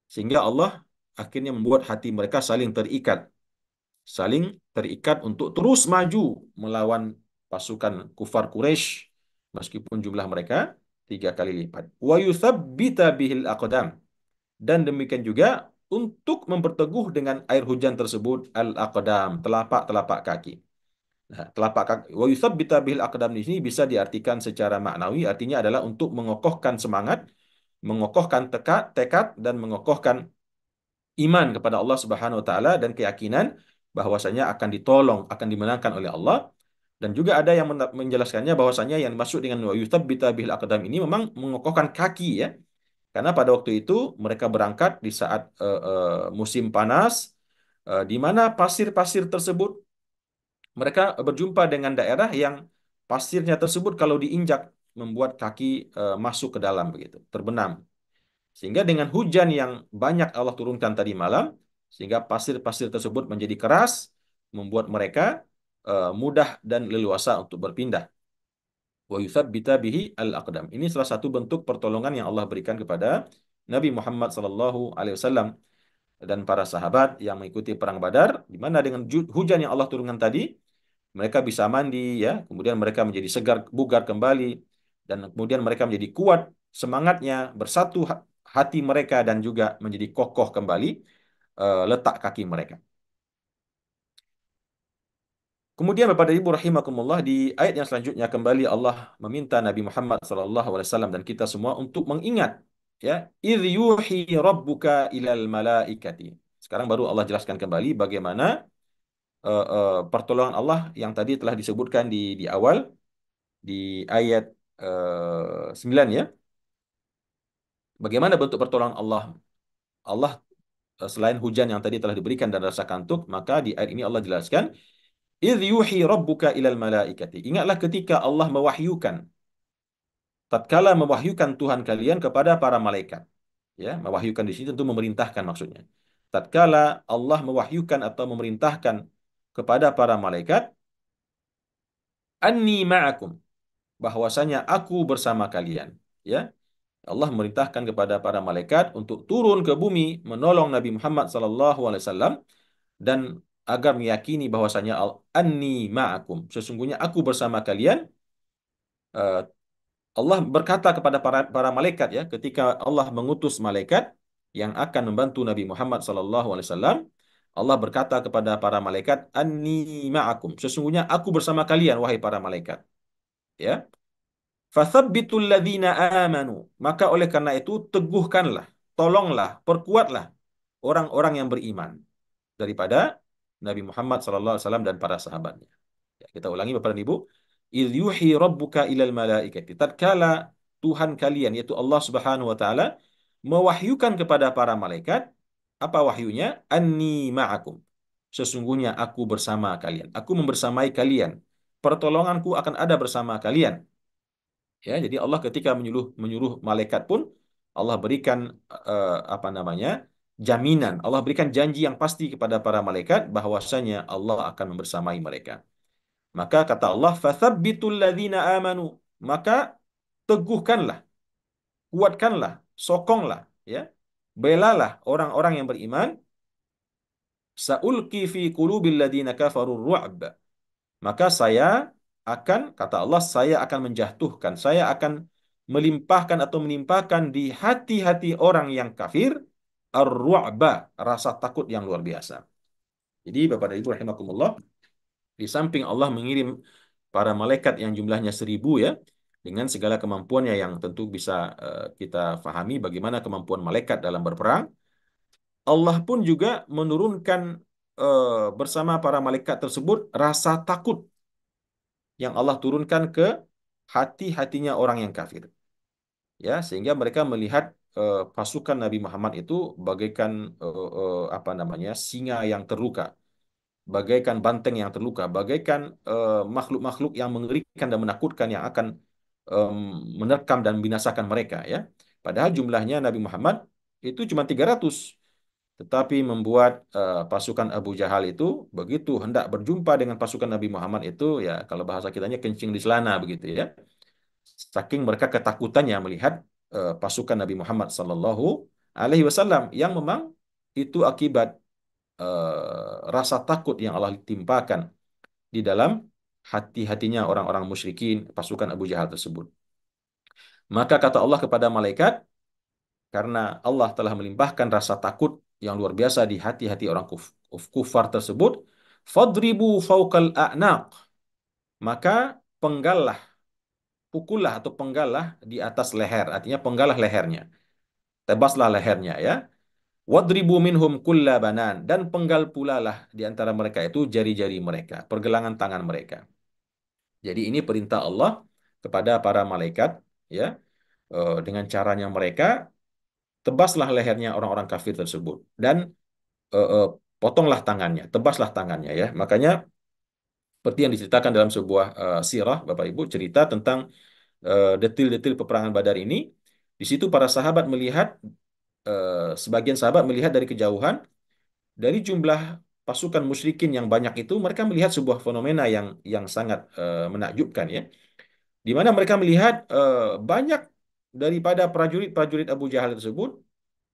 sehingga Allah akhirnya membuat hati mereka saling terikat untuk terus maju melawan pasukan kufar Quraisy meskipun jumlah mereka 3 kali lipat. Wa yuthabbita bihil aqdam, dan demikian juga untuk memperteguh dengan air hujan tersebut al-aqdam, telapak-telapak kaki. Nah, telapak kaki wa yuthabbita bihil aqdam di sini bisa diartikan secara maknawi, artinya adalah untuk mengokohkan semangat, mengokohkan tekad, dan mengokohkan iman kepada Allah Subhanahu wa taala, dan keyakinan bahwasanya akan ditolong, akan dimenangkan oleh Allah. Dan juga ada yang menjelaskannya bahwasanya yang masuk dengan wa yuthabbita bihil aqdam ini memang mengokohkan kaki ya. Karena pada waktu itu mereka berangkat di saat musim panas, di mana pasir-pasir tersebut mereka berjumpa dengan daerah yang pasirnya tersebut kalau diinjak membuat kaki masuk ke dalam begitu, terbenam. Sehingga dengan hujan yang banyak Allah turunkan tadi malam, sehingga pasir-pasir tersebut menjadi keras, membuat mereka mudah dan leluasa untuk berpindah. Wa yuthabbita bihi al-aqdam. Ini salah satu bentuk pertolongan yang Allah berikan kepada Nabi Muhammad SAW dan para sahabat yang mengikuti perang Badar, di mana dengan hujan yang Allah turunkan tadi, mereka bisa mandi ya, kemudian mereka menjadi segar bugar kembali, dan kemudian mereka menjadi kuat semangatnya, bersatu hati mereka, dan juga menjadi kokoh kembali letak kaki mereka. Kemudian Bapak dan Ibu rahimakumullah, di ayat yang selanjutnya kembali Allah meminta Nabi Muhammad SAW dan kita semua untuk mengingat ya, idh yuhi rabbuka ilal malaikati. Sekarang baru Allah jelaskan kembali bagaimana pertolongan Allah yang tadi telah disebutkan di awal di ayat 9 ya. Bagaimana bentuk pertolongan Allah? Allah selain hujan yang tadi telah diberikan dan rasa kantuk, maka di ayat ini Allah jelaskan idh yuhi rabbuka ilal malaikati. Ingatlah ketika Allah mewahyukan, tatkala mewahyukan Tuhan kalian kepada para malaikat. Ya, mewahyukan di sini tentu memerintahkan maksudnya. Tatkala Allah mewahyukan atau memerintahkan kepada para malaikat, anni ma'akum. bahwasanya aku bersama kalian. Ya, Allah memerintahkan kepada para malaikat untuk turun ke bumi menolong Nabi Muhammad SAW dan agar meyakini bahwasanya anni ma'akum, sesungguhnya aku bersama kalian. Eh, Allah berkata kepada para malaikat, ya, ketika Allah mengutus malaikat yang akan membantu Nabi Muhammad SAW, Allah berkata kepada para malaikat, anni ma'akum, sesungguhnya aku bersama kalian wahai para malaikat. Ya, fathabbitul ladzina amanu, maka oleh karena itu teguhkanlah, tolonglah, perkuatlah orang-orang yang beriman daripada Nabi Muhammad SAW dan para sahabatnya. Ya, kita ulangi Bapak dan Ibu. Idh yuhi rabbuka ilal malaikati. Tatkala Tuhan kalian, yaitu Allah Subhanahu wa taala, mewahyukan kepada para malaikat, apa wahyunya? Anni ma'akum. Sesungguhnya aku bersama kalian. Aku membersamai kalian. Pertolonganku akan ada bersama kalian. Ya, jadi Allah ketika menyuruh menyuruh malaikat pun Allah berikan apa namanya? Jaminan. Allah berikan janji yang pasti kepada para malaikat bahwasanya Allah akan membersamai mereka. Maka kata Allah, "Fathabbitul ladzina amanu." Maka teguhkanlah, kuatkanlah, sokonglah, ya. Belalah orang-orang yang beriman. Saulqi fi qulubil ladzina kafarur ru'b. Maka saya akan, kata Allah, saya akan menjatuhkan, saya akan melimpahkan atau menimpakan di hati-hati orang yang kafir ar-ru'ba, rasa takut yang luar biasa. Jadi Bapak dan Ibu rahimakumullah, di samping Allah mengirim para malaikat yang jumlahnya 1.000, ya, dengan segala kemampuannya yang tentu bisa kita fahami bagaimana kemampuan malaikat dalam berperang, Allah pun juga menurunkan bersama para malaikat tersebut rasa takut yang Allah turunkan ke hati-hatinya orang yang kafir. Ya, sehingga mereka melihat pasukan Nabi Muhammad itu bagaikan apa namanya, singa yang terluka, bagaikan banteng yang terluka, bagaikan makhluk-makhluk yang mengerikan dan menakutkan yang akan em, menerkam dan membinasakan mereka, ya. Padahal jumlahnya Nabi Muhammad itu cuma 300, tetapi membuat pasukan Abu Jahal itu begitu hendak berjumpa dengan pasukan Nabi Muhammad itu, ya, kalau bahasa kitanya kencing di celana begitu, ya. Saking mereka ketakutannya melihat pasukan Nabi Muhammad Sallallahu Alaihi Wasallam yang memang itu akibat rasa takut yang Allah timpakan di dalam hati-hatinya orang-orang musyrikin pasukan Abu Jahal tersebut. Maka kata Allah kepada malaikat, karena Allah telah melimpahkan rasa takut yang luar biasa di hati-hati orang kufar tersebut, fadribu fawqal a'naq, maka penggallah, pukullah atau penggallah di atas leher, artinya penggallah lehernya, tebaslah lehernya, ya. Wadribu minhum kulla banan, dan penggal pula lah di antara mereka itu jari-jari mereka, pergelangan tangan mereka. Jadi ini perintah Allah kepada para malaikat, ya. Dengan caranya mereka tebaslah lehernya orang-orang kafir tersebut dan eh, eh, potonglah tangannya, tebaslah tangannya, ya. Makanya seperti yang diceritakan dalam sebuah sirah, Bapak Ibu, cerita tentang detil-detil peperangan Badar ini. Di situ para sahabat melihat, sebagian sahabat melihat dari kejauhan, dari jumlah pasukan musyrikin yang banyak itu, mereka melihat sebuah fenomena yang sangat menakjubkan, ya. Di mana mereka melihat banyak daripada prajurit-prajurit Abu Jahal tersebut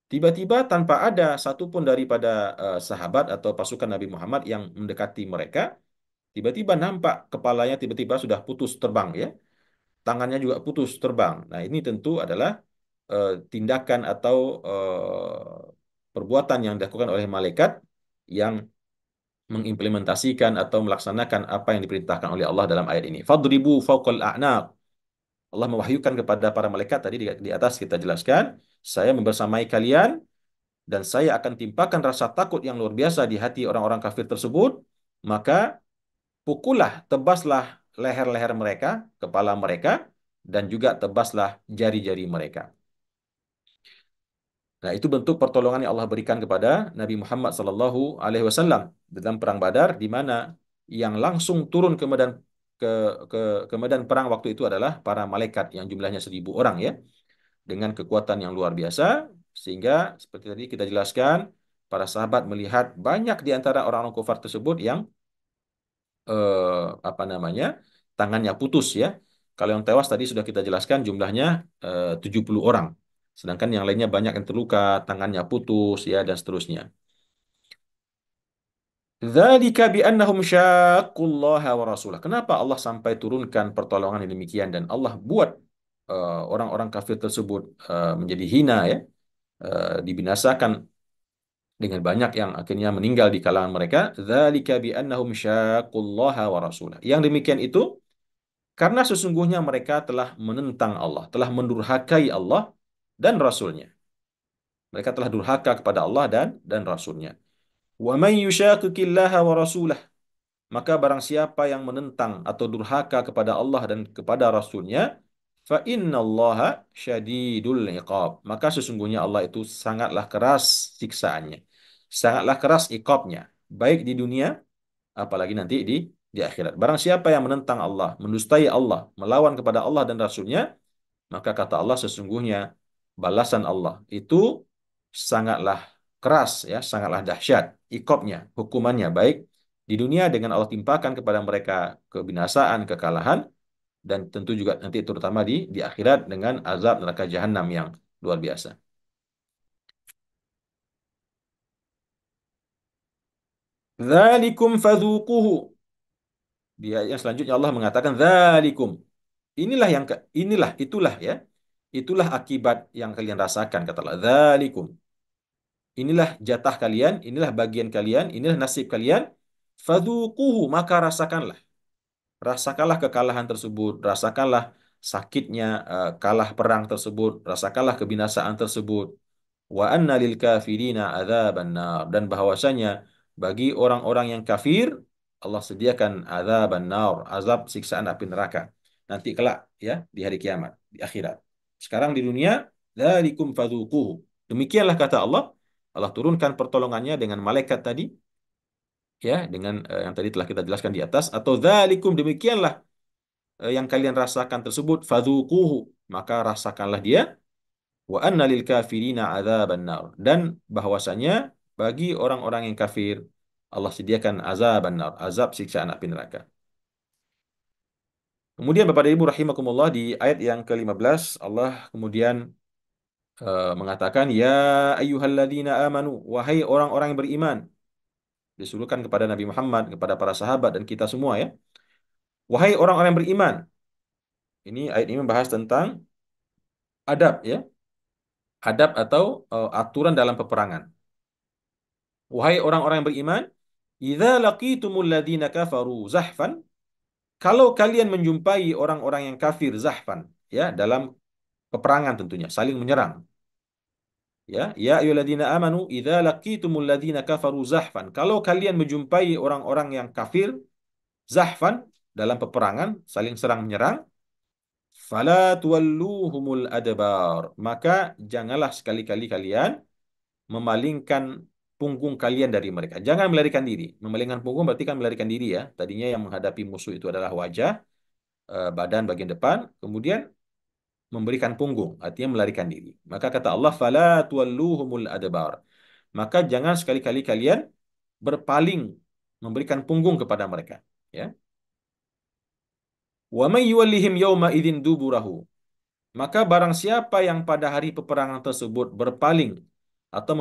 tiba-tiba tanpa ada satupun daripada sahabat atau pasukan Nabi Muhammad yang mendekati mereka, tiba-tiba nampak kepalanya tiba-tiba sudah putus terbang, ya. Tangannya juga putus terbang. Nah, ini tentu adalah tindakan atau perbuatan yang dilakukan oleh malaikat yang mengimplementasikan atau melaksanakan apa yang diperintahkan oleh Allah dalam ayat ini. Fadribu fawqal a'naq. Allah mewahyukan kepada para malaikat tadi di atas kita jelaskan, saya membersamai kalian dan saya akan timpakan rasa takut yang luar biasa di hati orang-orang kafir tersebut, maka pukullah, tebaslah leher-leher mereka, kepala mereka, dan juga tebaslah jari-jari mereka. Nah, itu bentuk pertolongan yang Allah berikan kepada Nabi Muhammad SAW dalam perang Badar, di mana yang langsung turun ke, ke, ke medan perang waktu itu adalah para malaikat yang jumlahnya 1.000 orang, ya, dengan kekuatan yang luar biasa, sehingga seperti tadi kita jelaskan, para sahabat melihat banyak di antara orang-orang kafir tersebut yang apa namanya, tangannya putus, ya, Kalau yang tewas tadi sudah kita jelaskan jumlahnya 70 orang. Sedangkan yang lainnya banyak yang terluka, tangannya putus ya dan seterusnya. Dzalika biannahum syaqqullaha wa rasulah. Kenapa Allah sampai turunkan pertolongan yang demikian dan Allah buat orang-orang kafir tersebut menjadi hina ya, dibinasakan dengan banyak yang akhirnya meninggal di kalangan mereka. Dzalika biannahum syaqqullaha wa rasulah. Yang demikian itu karena sesungguhnya mereka telah menentang Allah, telah mendurhakai Allah dan Rasulnya. Mereka telah durhaka kepada Allah dan Rasulnya. Wa man yushaqiqillaha wa rasulah. Maka barang siapa yang menentang atau durhaka kepada Allah dan kepada Rasulnya, fa innallaha syadidul iqab. Maka sesungguhnya Allah itu sangatlah keras siksaannya. Sangatlah keras iqabnya. Baik di dunia, apalagi nanti di akhirat. Barang siapa yang menentang Allah, mendustai Allah, melawan kepada Allah dan Rasulnya, maka kata Allah sesungguhnya balasan Allah itu sangatlah keras ya, sangatlah dahsyat ikobnya, hukumannya baik di dunia dengan Allah timpakan kepada mereka kebinasaan, kekalahan dan tentu juga nanti terutama di akhirat dengan azab neraka jahanam yang luar biasa. Dzalikum fadzuquhu. Di ayat yang selanjutnya Allah mengatakan dzalikum. Inilah itulah ya. Itulah akibat yang kalian rasakan kata Allah. Dzalikum. Inilah jatah kalian, inilah bagian kalian, inilah nasib kalian. Fadzuquhu, maka rasakanlah. Rasakanlah kekalahan tersebut, rasakanlah sakitnya kalah perang tersebut, rasakanlah kebinasaan tersebut. Wa anna lil kafirina adzaban nar dan bahwasanya bagi orang-orang yang kafir Allah sediakan adzaban nar, azab siksaan api neraka. Nanti kelak ya di hari kiamat, di akhirat. Sekarang di dunia dzalikum fadzuquhu. Demikianlah kata Allah. Allah turunkan pertolongannya dengan malaikat tadi ya dengan yang tadi telah kita jelaskan di atas atau dzalikum demikianlah yang kalian rasakan tersebut fadzuquhu maka rasakanlah dia wa anna lil kafirina adzaban nar dan bahwasanya bagi orang-orang yang kafir Allah sediakan azaban nar azab siksaan api neraka. Kemudian Bapak dan Ibu rahimakumullah di ayat yang ke-15 Allah kemudian mengatakan ya ayyuhalladzina amanu wahai orang-orang yang beriman disuruhkan kepada Nabi Muhammad kepada para sahabat dan kita semua ya wahai orang-orang yang beriman. Ini ayat ini membahas tentang adab ya, adab atau aturan dalam peperangan. Wahai orang-orang yang beriman, idza laqitumul ladzina kafaru zahfan, kalau kalian menjumpai orang-orang yang kafir zahfan, ya, dalam peperangan tentunya, saling menyerang. Ya, ya ayyuhalladzina amanu idza laqitumul ladzina kafaru zahfan. Kalau kalian menjumpai orang-orang yang kafir zahfan dalam peperangan, saling serang menyerang, fala tuwalluhumul adbar. Maka janganlah sekali-kali kalian memalingkan punggung kalian dari mereka. Jangan melarikan diri. Memalingkan punggung berarti kan melarikan diri ya. Tadinya yang menghadapi musuh itu adalah wajah, badan bagian depan, kemudian memberikan punggung, artinya melarikan diri. Maka kata Allah, "Fala tuwalluhumul adbar." Maka jangan sekali-kali kalian berpaling memberikan punggung kepada mereka, ya. Wa may yuwallihim yawma idzin duburahu. Maka barang siapa yang pada hari peperangan tersebut berpaling atau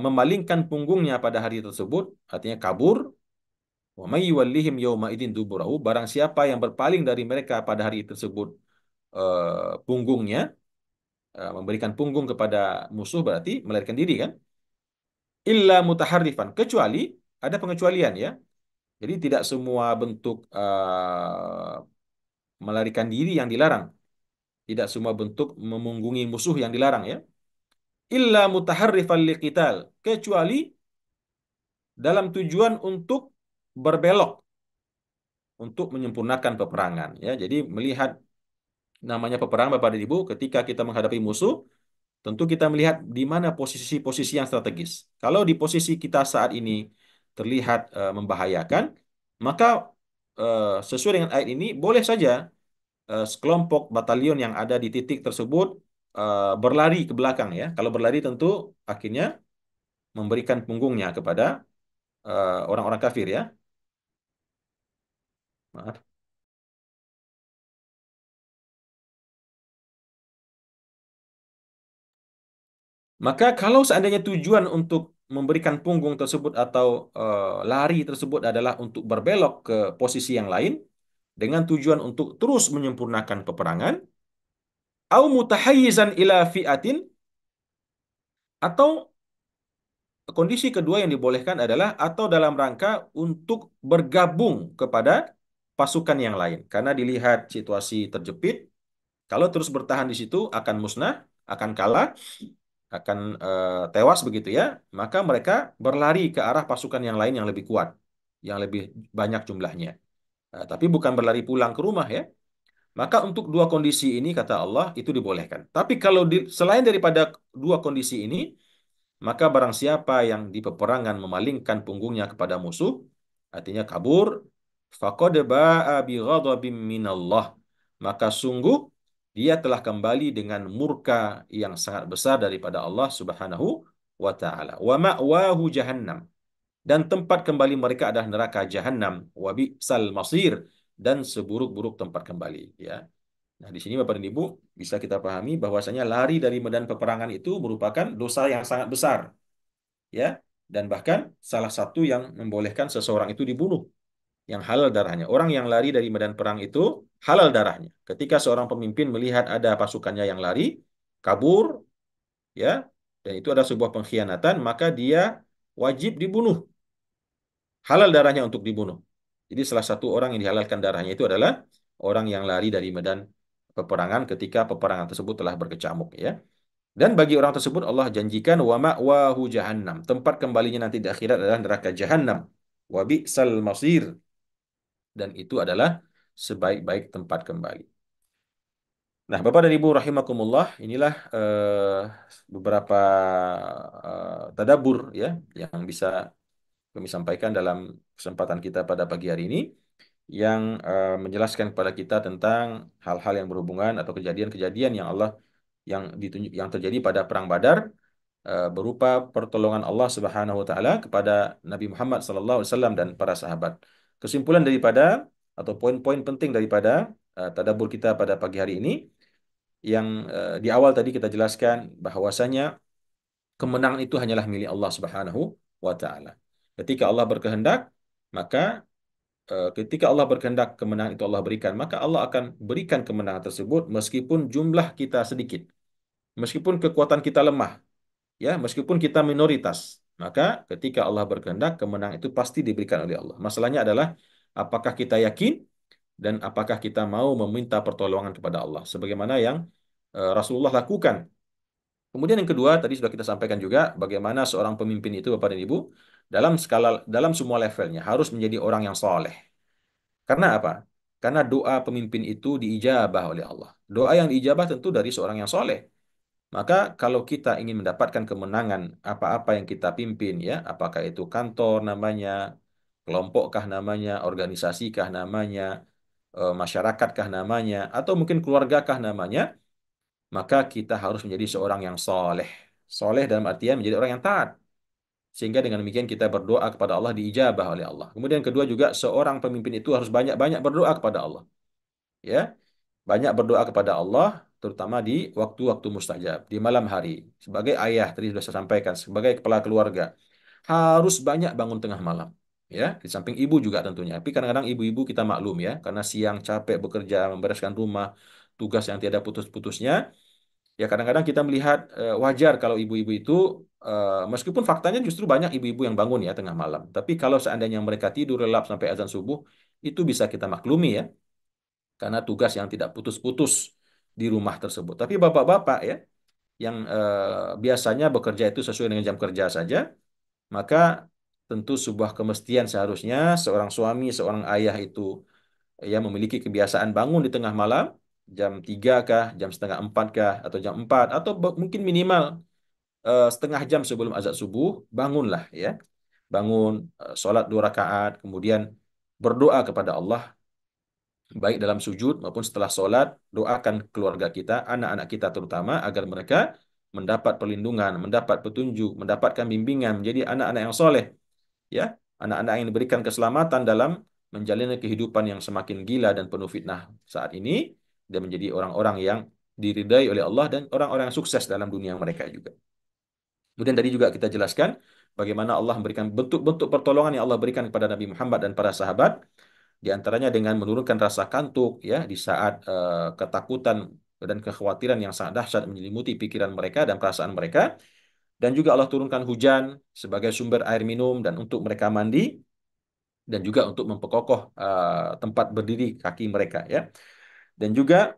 memalingkan punggungnya pada hari tersebut, artinya kabur, wa may yuwallihim yauma idzin duburahu, barang siapa yang berpaling dari mereka pada hari tersebut punggungnya, memberikan punggung kepada musuh berarti melarikan diri kan? Illa mutaharrifan, kecuali ada pengecualian ya. Jadi tidak semua bentuk melarikan diri yang dilarang, tidak semua bentuk memunggungi musuh yang dilarang ya. Illa mutaharrifan liqital, kecuali dalam tujuan untuk berbelok untuk menyempurnakan peperangan ya. Jadi melihat namanya peperangan Bapak dan Ibu ketika kita menghadapi musuh tentu kita melihat di mana posisi-posisi yang strategis. Kalau di posisi kita saat ini terlihat membahayakan, maka sesuai dengan ayat ini boleh saja sekelompok batalion yang ada di titik tersebut berlari ke belakang ya. Kalau berlari tentu akhirnya memberikan punggungnya kepada orang-orang kafir ya. Maaf. Maka kalau seandainya tujuan untuk memberikan punggung tersebut atau lari tersebut adalah untuk berbelok ke posisi yang lain dengan tujuan untuk terus menyempurnakan peperangan, au mutahayyizan ila fi'atin, atau kondisi kedua yang dibolehkan adalah atau dalam rangka untuk bergabung kepada pasukan yang lain karena dilihat situasi terjepit, kalau terus bertahan di situ akan musnah, akan kalah, akan tewas begitu ya, maka mereka berlari ke arah pasukan yang lain yang lebih kuat, yang lebih banyak jumlahnya. Tapi bukan berlari pulang ke rumah ya. Maka untuk dua kondisi ini kata Allah itu dibolehkan. Tapi kalau selain daripada dua kondisi ini, maka barang siapa yang di peperangan memalingkan punggungnya kepada musuh, artinya kabur, faqad ba'a bi ghadabim minallah. Maka sungguh dia telah kembali dengan murka yang sangat besar daripada Allah Subhanahu wa taala. Wa ma'wahu jahannam. Dan tempat kembali mereka adalah neraka Jahannam. Wa bi'sal masir, dan seburuk-buruk tempat kembali, ya. Nah, di sini Bapak dan Ibu bisa kita pahami bahwasanya lari dari medan peperangan itu merupakan dosa yang sangat besar, ya. Dan bahkan salah satu yang membolehkan seseorang itu dibunuh, yang halal darahnya. Orang yang lari dari medan perang itu halal darahnya. Ketika seorang pemimpin melihat ada pasukannya yang lari, kabur, ya, dan itu ada sebuah pengkhianatan, maka dia wajib dibunuh. Halal darahnya untuk dibunuh. Jadi salah satu orang yang dihalalkan darahnya itu adalah orang yang lari dari medan peperangan ketika peperangan tersebut telah berkecamuk, ya. Dan bagi orang tersebut Allah janjikan wa ma'wahu jahannam. Tempat kembalinya nanti di akhirat adalah neraka jahannam. Wa bi'sal masir, dan itu adalah sebaik-baik tempat kembali. Nah, Bapak dan Ibu rahimakumullah, inilah beberapa tadabur ya yang bisa kami sampaikan dalam kesempatan kita pada pagi hari ini, yang menjelaskan kepada kita tentang hal-hal yang berhubungan atau kejadian-kejadian yang yang terjadi pada perang Badar, berupa pertolongan Allah Subhanahu wa taala kepada Nabi Muhammad SAW dan para sahabat. Kesimpulan daripada atau poin-poin penting daripada tadabbur kita pada pagi hari ini, yang di awal tadi kita jelaskan bahwasanya kemenangan itu hanyalah milik Allah Subhanahu wa taala. Ketika Allah berkehendak, maka ketika Allah berkehendak kemenangan itu Allah berikan, maka Allah akan berikan kemenangan tersebut meskipun jumlah kita sedikit, meskipun kekuatan kita lemah, ya, meskipun kita minoritas. Maka ketika Allah berkehendak, kemenangan itu pasti diberikan oleh Allah. Masalahnya adalah apakah kita yakin dan apakah kita mau meminta pertolongan kepada Allah sebagaimana yang Rasulullah lakukan. Kemudian yang kedua, tadi sudah kita sampaikan juga bagaimana seorang pemimpin itu Bapak dan Ibu dalam semua levelnya harus menjadi orang yang soleh. Karena apa? Karena doa pemimpin itu diijabah oleh Allah. Doa yang diijabah tentu dari seorang yang soleh. Maka kalau kita ingin mendapatkan kemenangan apa-apa yang kita pimpin, ya, apakah itu kantor namanya, kelompokkah namanya, organisasikah namanya, masyarakatkah namanya, atau mungkin keluargakah namanya, maka kita harus menjadi seorang yang soleh. Soleh dalam artian menjadi orang yang taat. Sehingga dengan demikian kita berdoa kepada Allah diijabah oleh Allah. Kemudian kedua juga seorang pemimpin itu harus banyak-banyak berdoa kepada Allah. Ya, banyak berdoa kepada Allah, terutama di waktu-waktu mustajab, di malam hari. Sebagai ayah, tadi sudah saya sampaikan, sebagai kepala keluarga, harus banyak bangun tengah malam. Ya, di samping ibu juga tentunya. Tapi kadang-kadang ibu-ibu kita maklum ya, karena siang capek bekerja, membereskan rumah, tugas yang tiada putus-putusnya. Ya kadang-kadang kita melihat wajar kalau ibu-ibu itu, meskipun faktanya justru banyak ibu-ibu yang bangun ya tengah malam. Tapi kalau seandainya mereka tidur lelap sampai azan subuh, itu bisa kita maklumi ya, karena tugas yang tidak putus-putus di rumah tersebut. Tapi bapak-bapak ya, yang biasanya bekerja itu sesuai dengan jam kerja saja, maka tentu sebuah kemestian seharusnya seorang suami, seorang ayah itu ya memiliki kebiasaan bangun di tengah malam, jam 3 kah, jam setengah 4 kah, atau jam 4, atau mungkin minimal setengah jam sebelum azan subuh, bangunlah ya. Bangun, sholat 2 rakaat, kemudian berdoa kepada Allah, baik dalam sujud maupun setelah sholat, doakan keluarga kita, anak-anak kita terutama, agar mereka mendapat perlindungan, mendapat petunjuk, mendapatkan bimbingan, menjadi anak-anak yang soleh, ya, anak-anak yang diberikan keselamatan dalam menjalani kehidupan yang semakin gila dan penuh fitnah saat ini, dan menjadi orang-orang yang diridai oleh Allah dan orang-orang yang sukses dalam dunia mereka juga. Kemudian tadi juga kita jelaskan bagaimana Allah memberikan bentuk-bentuk pertolongan yang Allah berikan kepada Nabi Muhammad dan para sahabat, di antaranya dengan menurunkan rasa kantuk ya di saat ketakutan dan kekhawatiran yang sangat dahsyat menyelimuti pikiran mereka dan perasaan mereka, dan juga Allah turunkan hujan sebagai sumber air minum dan untuk mereka mandi, dan juga untuk memperkokoh tempat berdiri kaki mereka ya. Dan juga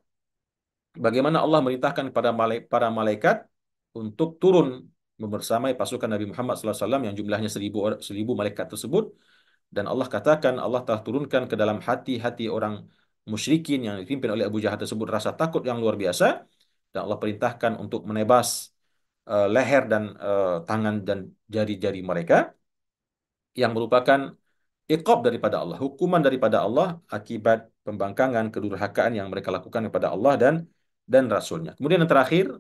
bagaimana Allah merintahkan kepada para malaikat untuk turun membersamai pasukan Nabi Muhammad SAW yang jumlahnya 1.000 malaikat tersebut. Dan Allah katakan Allah telah turunkan ke dalam hati-hati orang musyrikin yang dipimpin oleh Abu Jahal tersebut rasa takut yang luar biasa. Dan Allah perintahkan untuk menebas leher dan tangan dan jari-jari mereka, yang merupakan iqab daripada Allah, hukuman daripada Allah akibat pembangkangan kedurhakaan yang mereka lakukan kepada Allah dan Rasulnya. Kemudian yang terakhir,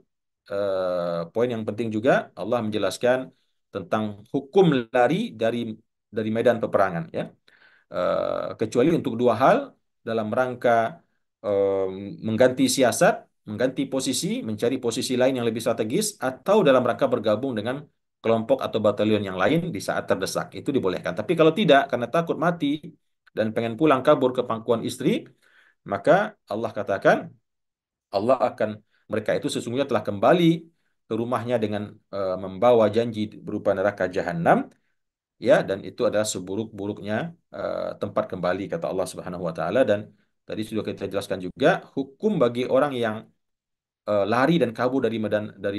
poin yang penting juga, Allah menjelaskan tentang hukum lari dari medan peperangan ya. Kecuali untuk dua hal, dalam rangka mengganti siasat, mengganti posisi, mencari posisi lain yang lebih strategis, atau dalam rangka bergabung dengan kelompok atau batalion yang lain di saat terdesak. Itu dibolehkan. Tapi kalau tidak, karena takut mati dan pengen pulang kabur ke pangkuan istri, maka Allah katakan, Allah akan mereka itu sesungguhnya telah kembali ke rumahnya dengan membawa janji berupa neraka jahanam ya, dan itu adalah seburuk-buruknya tempat kembali kata Allah Subhanahu wa taala. Dan tadi sudah kita jelaskan juga hukum bagi orang yang lari dan kabur dari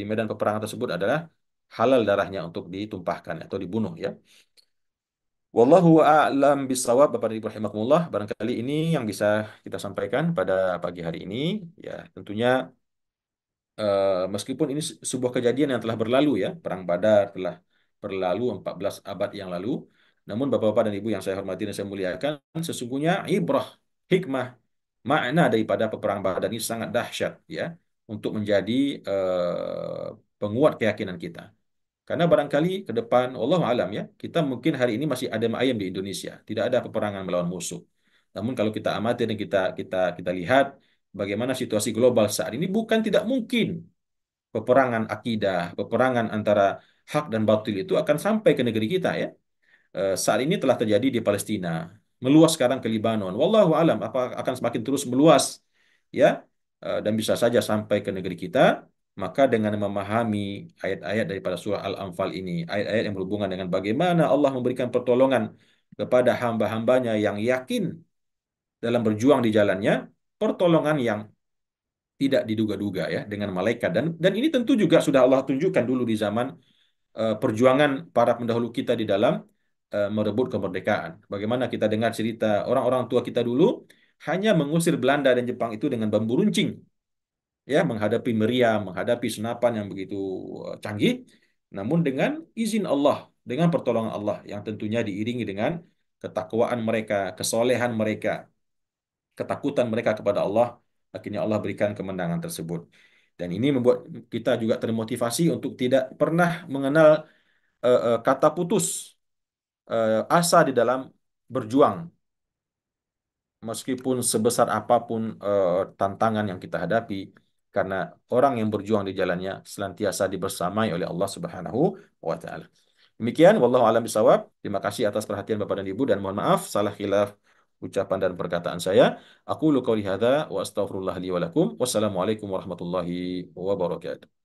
medan peperangan tersebut adalah halal darahnya untuk ditumpahkan atau dibunuh ya. Wallahu a'lam bisawab, Bapak dan Ibu rahimakumullah. Barangkali ini yang bisa kita sampaikan pada pagi hari ini ya. Tentunya meskipun ini sebuah kejadian yang telah berlalu ya, Perang Badar telah berlalu 14 abad yang lalu, namun Bapak-bapak dan Ibu yang saya hormati dan saya muliakan, sesungguhnya ibrah, hikmah, makna daripada peperang Badar ini sangat dahsyat ya, untuk menjadi penguat keyakinan kita. Karena barangkali ke depan, wallahu alam ya, kita mungkin hari ini masih adem ayem di Indonesia, tidak ada peperangan melawan musuh. Namun kalau kita amati dan kita lihat bagaimana situasi global saat ini, bukan tidak mungkin peperangan akidah, peperangan antara hak dan batil itu akan sampai ke negeri kita ya. Saat ini telah terjadi di Palestina, meluas sekarang ke Libanon. Wallahu alam apa akan semakin terus meluas ya, dan bisa saja sampai ke negeri kita. Maka dengan memahami ayat-ayat daripada surah Al-Anfal ini, ayat-ayat yang berhubungan dengan bagaimana Allah memberikan pertolongan kepada hamba-hambanya yang yakin dalam berjuang di jalannya, pertolongan yang tidak diduga-duga ya dengan malaikat, dan ini tentu juga sudah Allah tunjukkan dulu di zaman perjuangan para pendahulu kita di dalam merebut kemerdekaan. Bagaimana kita dengar cerita orang-orang tua kita dulu hanya mengusir Belanda dan Jepang itu dengan bambu runcing, ya, menghadapi meriam, menghadapi senapan yang begitu canggih, namun dengan izin Allah, dengan pertolongan Allah yang tentunya diiringi dengan ketakwaan mereka, kesolehan mereka, ketakutan mereka kepada Allah, akhirnya Allah berikan kemenangan tersebut. Dan ini membuat kita juga termotivasi untuk tidak pernah mengenal kata putus asa di dalam berjuang, meskipun sebesar apapun tantangan yang kita hadapi, karena orang yang berjuang di jalannya senantiasa dibersamai oleh Allah Subhanahu wa taala. Demikian, wallahu alam bisawab. Terima kasih atas perhatian Bapak dan Ibu, dan mohon maaf salah khilaf ucapan dan perkataan saya. Aku qauli hadza wa astaghfirullah li wa lakum. Wassalamualaikum warahmatullahi wabarakatuh.